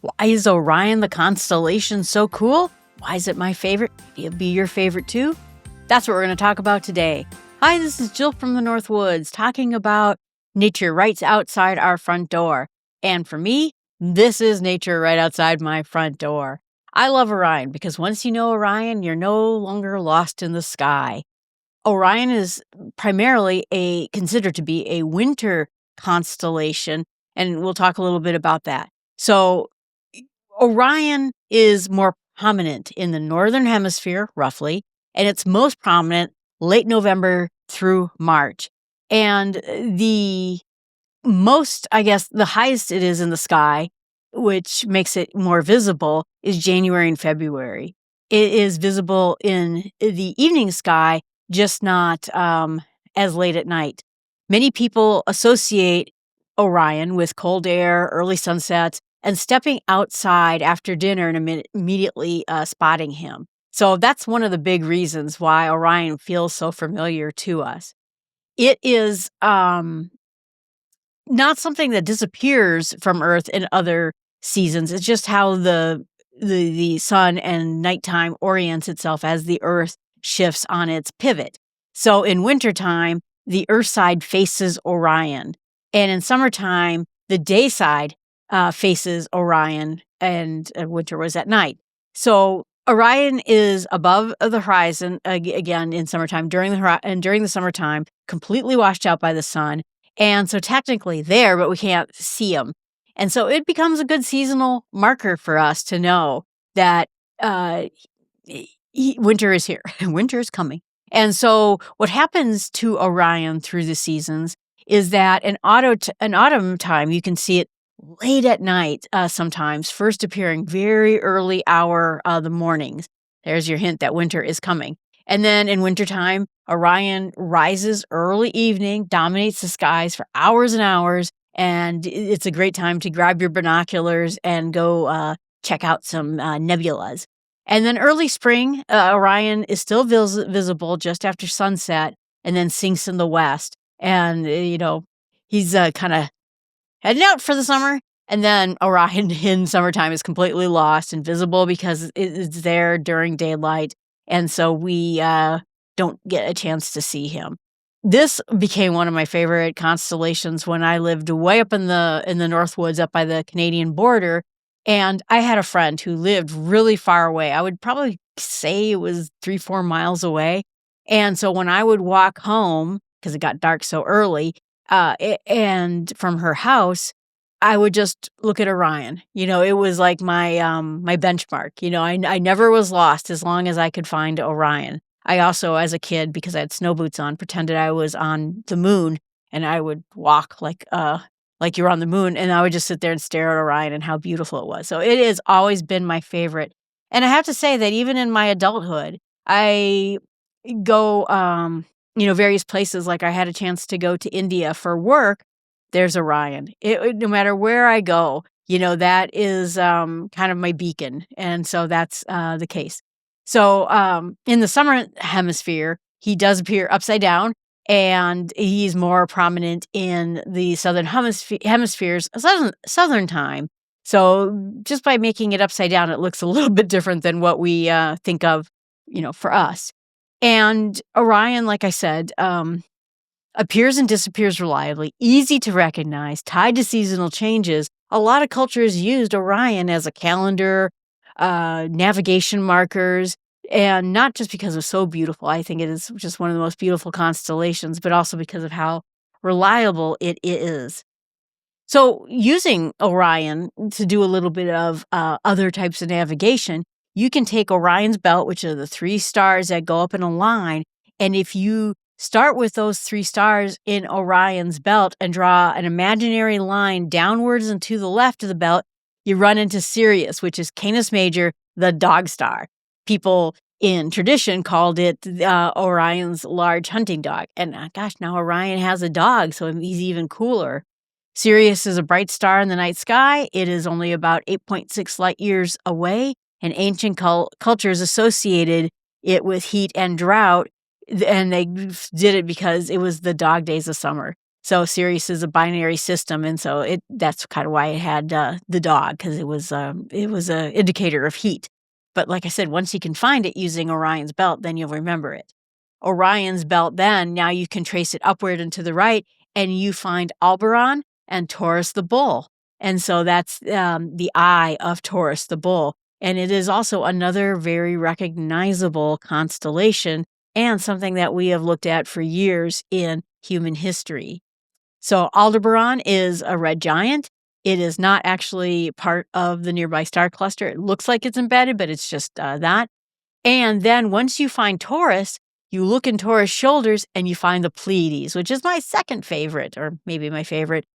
Why is Orion the constellation so cool? Why is it my favorite? Maybe it'll be your favorite too? That's what we're going to talk about today. Hi, this is Jill from the North Woods talking about nature right outside our front door. And for me, this is nature right outside my front door. I love Orion because once you know Orion, you're no longer lost in the sky. Orion is primarily considered to be a winter constellation, and we'll talk a little bit about that. So Orion is more prominent in the northern hemisphere, roughly, and it's most prominent late November through March. And the highest it is in the sky, which makes it more visible, is January and February. It is visible in the evening sky, just not as late at night. Many people associate Orion with cold air, early sunsets, and stepping outside after dinner and immediately spotting him. So that's one of the big reasons why Orion feels so familiar to us. It is not something that disappears from Earth in other seasons. It's just how the sun and nighttime orients itself as the Earth shifts on its pivot. So in wintertime, the Earth side faces Orion. And in summertime, the day side faces Orion, and winter was at night. So Orion is above the horizon again in summertime, during the summertime, completely washed out by the sun. And so technically there, but we can't see him. And so it becomes a good seasonal marker for us to know that winter is here. Winter is coming. And so what happens to Orion through the seasons is that in autumn time, you can see it late at night sometimes, first appearing very early hour the mornings. There's your hint that winter is coming. And then in wintertime, Orion rises early evening, dominates the skies for hours and hours, and it's a great time to grab your binoculars and go check out some nebulas. And then early spring, Orion is still visible just after sunset and then sinks in the west. And, he's kind of heading out for the summer. And then Orion in summertime is completely lost and visible because it's there during daylight. And so we don't get a chance to see him. This became one of my favorite constellations when I lived way up in the North Woods, up by the Canadian border. And I had a friend who lived really far away. I would probably say it was 3-4 miles away. And so when I would walk home, because it got dark so early, and from her house, I would just look at Orion. It was like my benchmark. I never was lost as long as I could find Orion. I also, as a kid, because I had snow boots on, pretended I was on the moon, and I would walk like you're on the moon, and I would just sit there and stare at Orion and how beautiful it was. So it has always been my favorite. And I have to say that even in my adulthood, I go, various places. Like I had a chance to go to India for work. There's Orion. No matter where I go, that is kind of my beacon. And so that's the case. So in the summer hemisphere, he does appear upside down, and he's more prominent in the southern hemisphere's southern time. So just by making it upside down, it looks a little bit different than what we think of, for us. And Orion, like I said, appears and disappears reliably, easy to recognize, tied to seasonal changes. A lot of cultures used Orion as a calendar, navigation markers, and not just because it's so beautiful. I think it is just one of the most beautiful constellations, but also because of how reliable it is. So using Orion to do a little bit of other types of navigation, you can take Orion's belt, which are the 3 stars that go up in a line, and if you start with those 3 stars in Orion's belt and draw an imaginary line downwards and to the left of the belt, you run into Sirius, which is Canis Major, the dog star. People in tradition called it Orion's large hunting dog. And now Orion has a dog, so he's even cooler. Sirius is a bright star in the night sky. It is only about 8.6 light years away, and ancient cultures associated it with heat and drought, and they did it because it was the dog days of summer. So Sirius is a binary system, and so that's kind of why it had the dog, because it was a indicator of heat. But like I said, once you can find it using Orion's belt, then you'll remember it. Orion's belt, then now you can trace it upward and to the right, and you find Aldebaran and Taurus the bull. And so that's the eye of Taurus the bull. And it is also another very recognizable constellation and something that we have looked at for years in human history. So Aldebaran is a red giant. It is not actually part of the nearby star cluster. It looks like it's embedded, but it's just that. And then once you find Taurus, you look in Taurus' shoulders and you find the Pleiades, which is my second favorite, or maybe my favorite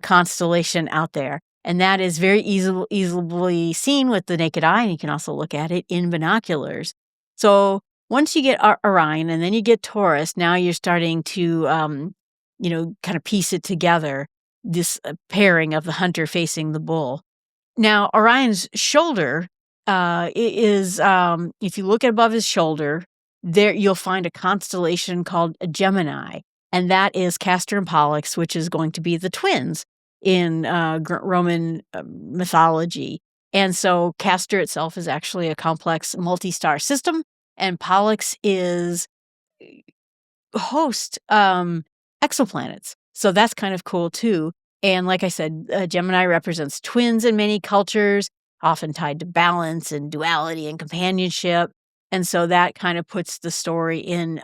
constellation out there. And that is very easily seen with the naked eye, and you can also look at it in binoculars. So once you get Orion and then you get Taurus, now you're starting to, kind of piece it together, this pairing of the hunter facing the bull. Now, Orion's shoulder is, if you look above his shoulder, there you'll find a constellation called Gemini, and that is Castor and Pollux, which is going to be the twins in Roman mythology. And so Castor itself is actually a complex multi-star system, and Pollux is host exoplanets. So that's kind of cool too. And like I said, Gemini represents twins in many cultures, often tied to balance and duality and companionship. And so that kind of puts the story in,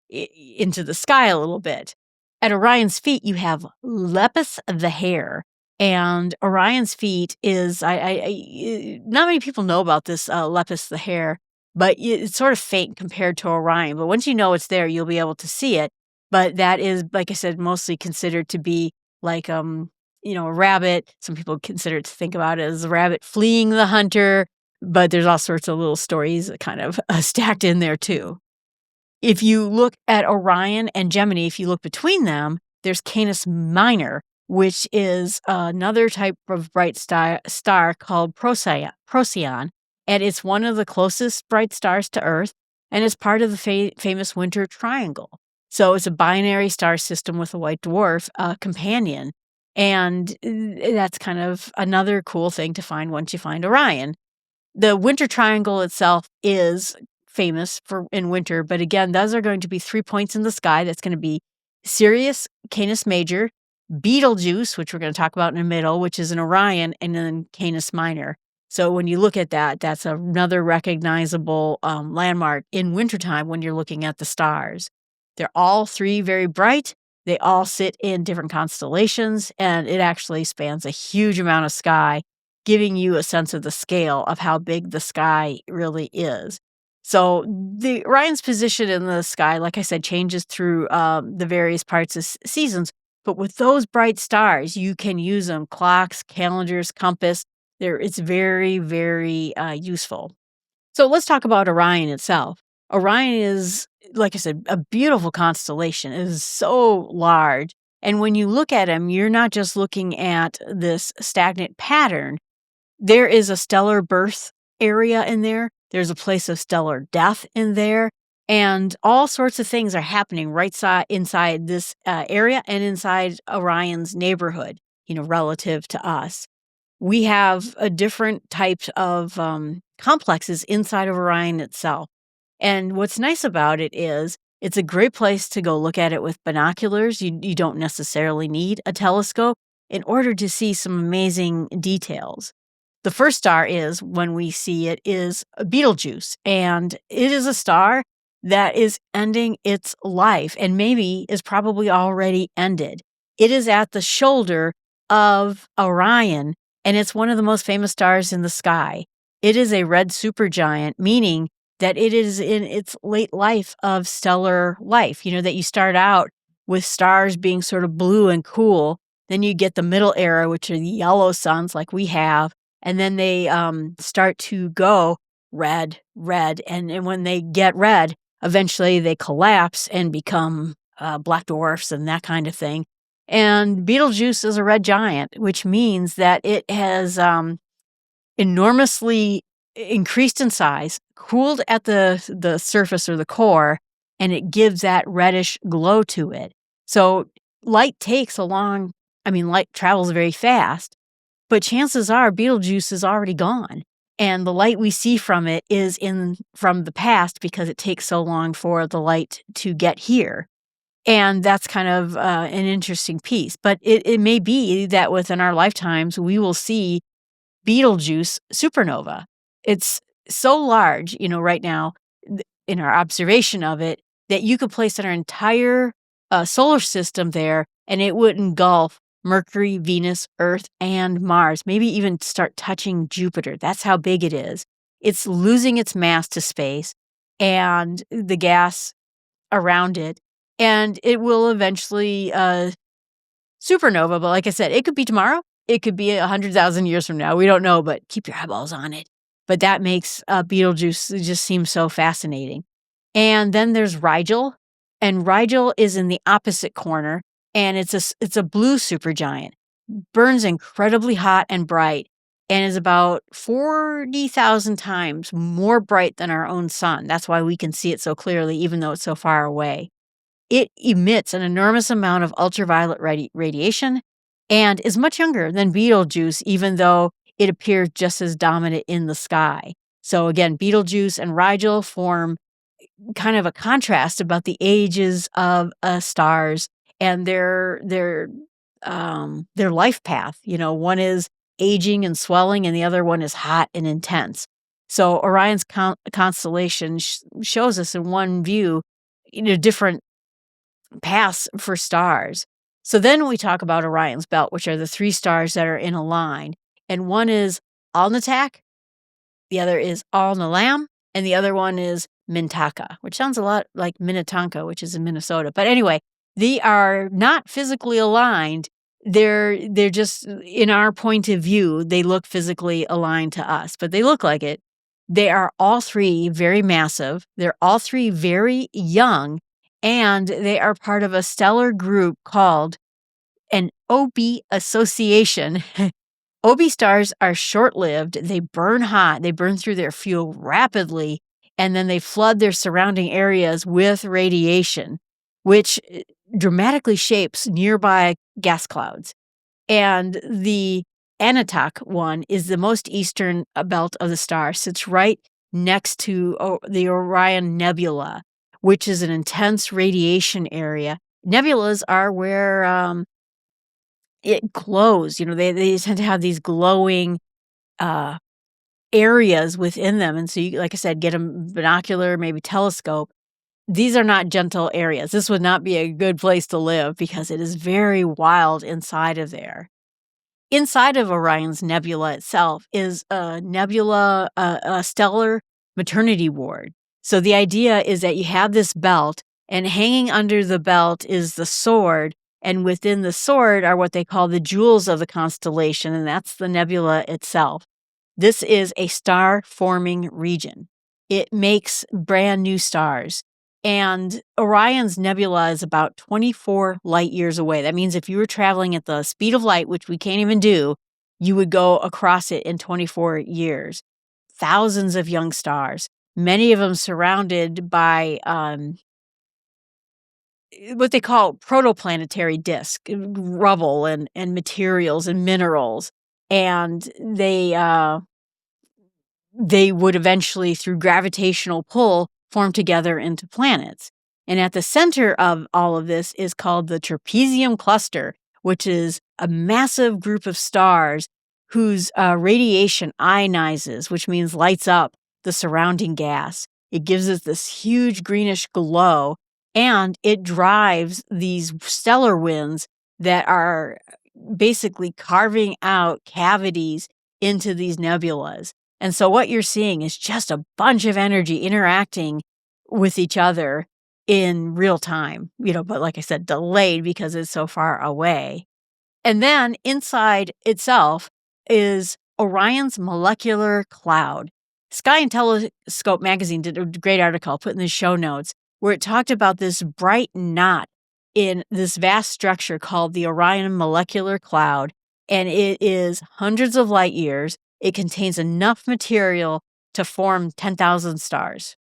into the sky a little bit. At Orion's feet, you have Lepus the hare. And Orion's feet is, not many people know about this Lepus the hare, but it's sort of faint compared to Orion. But once you know it's there, you'll be able to see it. But that is, like I said, mostly considered to be like, a rabbit. Some people consider it to think about it as a rabbit fleeing the hunter, but there's all sorts of little stories kind of stacked in there too. If you look at Orion and Gemini, if you look between them, there's Canis Minor, which is another type of bright star called Procyon, and it's one of the closest bright stars to Earth, and it's part of the famous Winter Triangle. So it's a binary star system with a white dwarf companion, and that's kind of another cool thing to find once you find Orion. The Winter Triangle itself is famous in winter, but again, those are going to be 3 points in the sky. That's going to be Sirius, Canis Major, Betelgeuse, which we're going to talk about in the middle, which is an Orion, and then Canis Minor. So when you look at that, that's another recognizable landmark in wintertime when you're looking at the stars. They're all three very bright. They all sit in different constellations, and it actually spans a huge amount of sky, giving you a sense of the scale of how big the sky really is. So the Orion's position in the sky, like I said, changes through the various parts of seasons. But with those bright stars, you can use them: clocks, calendars, compass. It's very, very useful. So let's talk about Orion itself. Orion is, like I said, a beautiful constellation. It is so large. And when you look at him, you're not just looking at this stagnant pattern. There is a stellar birth area in there. There's a place of stellar death in there. And all sorts of things are happening right inside this area and inside Orion's neighborhood, relative to us. We have a different types of complexes inside of Orion itself. And what's nice about it is it's a great place to go look at it with binoculars. You don't necessarily need a telescope in order to see some amazing details. The first star is, when we see it, is Betelgeuse. And it is a star that is ending its life and maybe is probably already ended. It is at the shoulder of Orion, and it's one of the most famous stars in the sky. It is a red supergiant, meaning that it is in its late life of stellar life. That you start out with stars being sort of blue and cool. Then you get the middle era, which are the yellow suns like we have. And then they start to go red. And when they get red, eventually they collapse and become black dwarfs and that kind of thing. And Betelgeuse is a red giant, which means that it has enormously increased in size, cooled at the surface or the core, and it gives that reddish glow to it. So light takes a long light travels very fast, but chances are Betelgeuse is already gone, and the light we see from it is from the past because it takes so long for the light to get here. And that's kind of an interesting piece. But it may be that within our lifetimes, we will see Betelgeuse supernova. It's so large, right now in our observation of it, that you could place our entire solar system there and it would engulf Mercury, Venus, Earth, and Mars, maybe even start touching Jupiter. That's how big it is. It's losing its mass to space and the gas around it, and it will eventually supernova. But like I said, it could be tomorrow. It could be 100,000 years from now. We don't know, but keep your eyeballs on it. But that makes Betelgeuse just seem so fascinating. And then there's Rigel, and Rigel is in the opposite corner, and it's a blue supergiant. Burns incredibly hot and bright, and is about 40,000 times more bright than our own sun. That's why we can see it so clearly, even though it's so far away. It emits an enormous amount of ultraviolet radiation and is much younger than Betelgeuse, even though it appears just as dominant in the sky. So again, Betelgeuse and Rigel form kind of a contrast about the ages of stars and their life path. One is aging and swelling, and the other one is hot and intense. So Orion's constellation shows us in one view, different paths for stars. So then we talk about Orion's belt, which are the three stars that are in a line, and one is Alnitak, the other is Alnilam, and the other one is Mintaka, which sounds a lot like Minnetonka, which is in Minnesota. But anyway, they are not physically aligned. They're just, in our point of view, they look physically aligned to us, but they look like it. They are all three very massive. They're all three very young, and they are part of a stellar group called an OB association. OB stars are short-lived. They burn hot. They burn through their fuel rapidly, and then they flood their surrounding areas with radiation, which dramatically shapes nearby gas clouds. And the Anatak one is the most eastern belt of the star. Sits right next to the Orion Nebula, which is an intense radiation area. Nebulas are where it glows. They tend to have these glowing areas within them. And so you, like I said, get a binocular, maybe telescope. These are not gentle areas. This would not be a good place to live because it is very wild inside of there. Inside of Orion's nebula itself is a nebula, a stellar maternity ward. So the idea is that you have this belt, and hanging under the belt is the sword, and within the sword are what they call the jewels of the constellation, and that's the nebula itself. This is a star-forming region. It makes brand new stars. And Orion's nebula is about 24 light years away. That means if you were traveling at the speed of light, which we can't even do, you would go across it in 24 years. Thousands of young stars, many of them surrounded by what they call protoplanetary disk, rubble and materials and minerals. And they would eventually, through gravitational pull, form together into planets. And at the center of all of this is called the trapezium cluster, which is a massive group of stars whose radiation ionizes, which means lights up the surrounding gas. It gives us this huge greenish glow, and it drives these stellar winds that are basically carving out cavities into these nebulas. And so what you're seeing is just a bunch of energy interacting with each other in real time, but like I said, delayed because it's so far away. And then inside itself is Orion's molecular cloud. Sky and Telescope magazine did a great article, put in the show notes, where it talked about this bright knot in this vast structure called the Orion molecular cloud. And it is hundreds of light years. It contains enough material to form 10,000 stars,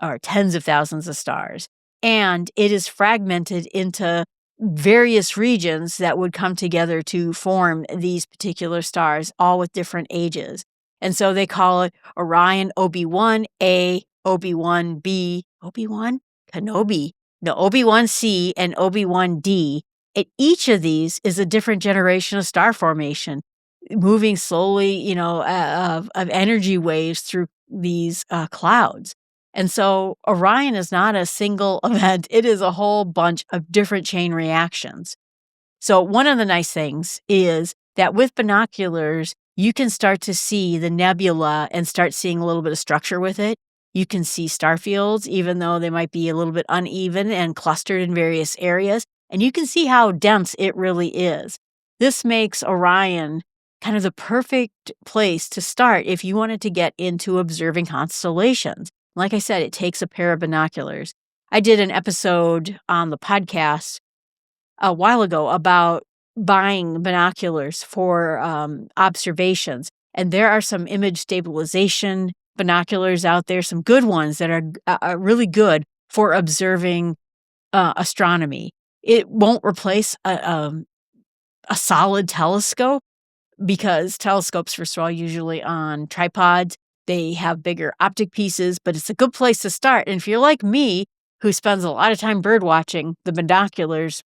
or tens of thousands of stars. And it is fragmented into various regions that would come together to form these particular stars, all with different ages. And so they call it Orion OB1A, OB1B, OB1? Kenobi. No, OB1C and OB1D. And each of these is a different generation of star formation, moving slowly, of energy waves through these clouds. And so Orion is not a single event. It is a whole bunch of different chain reactions. So one of the nice things is that with binoculars, you can start to see the nebula and start seeing a little bit of structure with it. You can see star fields, even though they might be a little bit uneven and clustered in various areas. And you can see how dense it really is. This makes Orion kind of the perfect place to start if you wanted to get into observing constellations. Like I said, it takes a pair of binoculars. I did an episode on the podcast a while ago about buying binoculars for observations. And there are some image stabilization binoculars out there, some good ones that are really good for observing astronomy. It won't replace a solid telescope, because telescopes, first of all, usually on tripods. They have bigger optic pieces, but it's a good place to start. And if you're like me, who spends a lot of time bird watching, the binoculars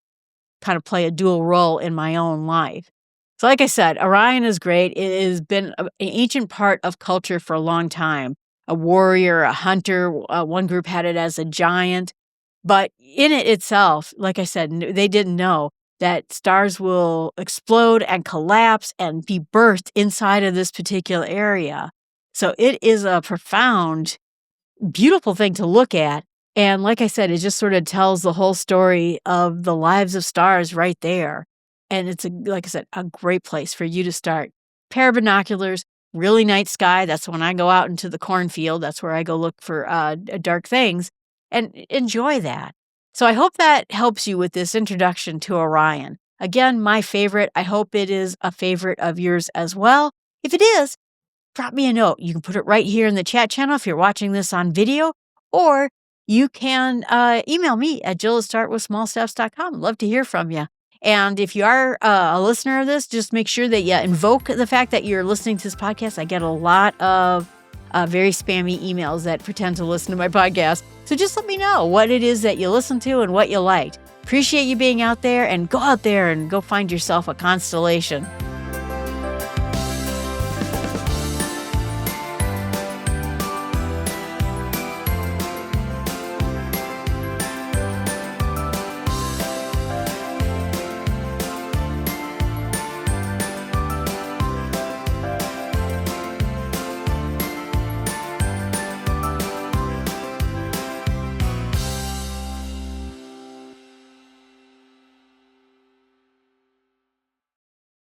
kind of play a dual role in my own life. So like I said, Orion is great. It has been an ancient part of culture for a long time. A warrior, a hunter, one group had it as a giant. But in it itself, like I said, they didn't know that stars will explode and collapse and be birthed inside of this particular area. So it is a profound, beautiful thing to look at. And like I said, it just sort of tells the whole story of the lives of stars right there. And it's, like I said, a great place for you to start. Pair of binoculars, really night sky. That's when I go out into the cornfield. That's where I go look for dark things and enjoy that. So I hope that helps you with this introduction to Orion. Again, my favorite. I hope it is a favorite of yours as well. If it is, drop me a note. You can put it right here in the chat channel if you're watching this on video, or you can email me at jill@startwithsmallsteps.com. I'd love to hear from you. And if you are a listener of this, just make sure that you invoke the fact that you're listening to this podcast. I get a lot of very spammy emails that pretend to listen to my podcast. So just let me know what it is that you listen to and what you liked. Appreciate you being out there, and go out there and go find yourself a constellation.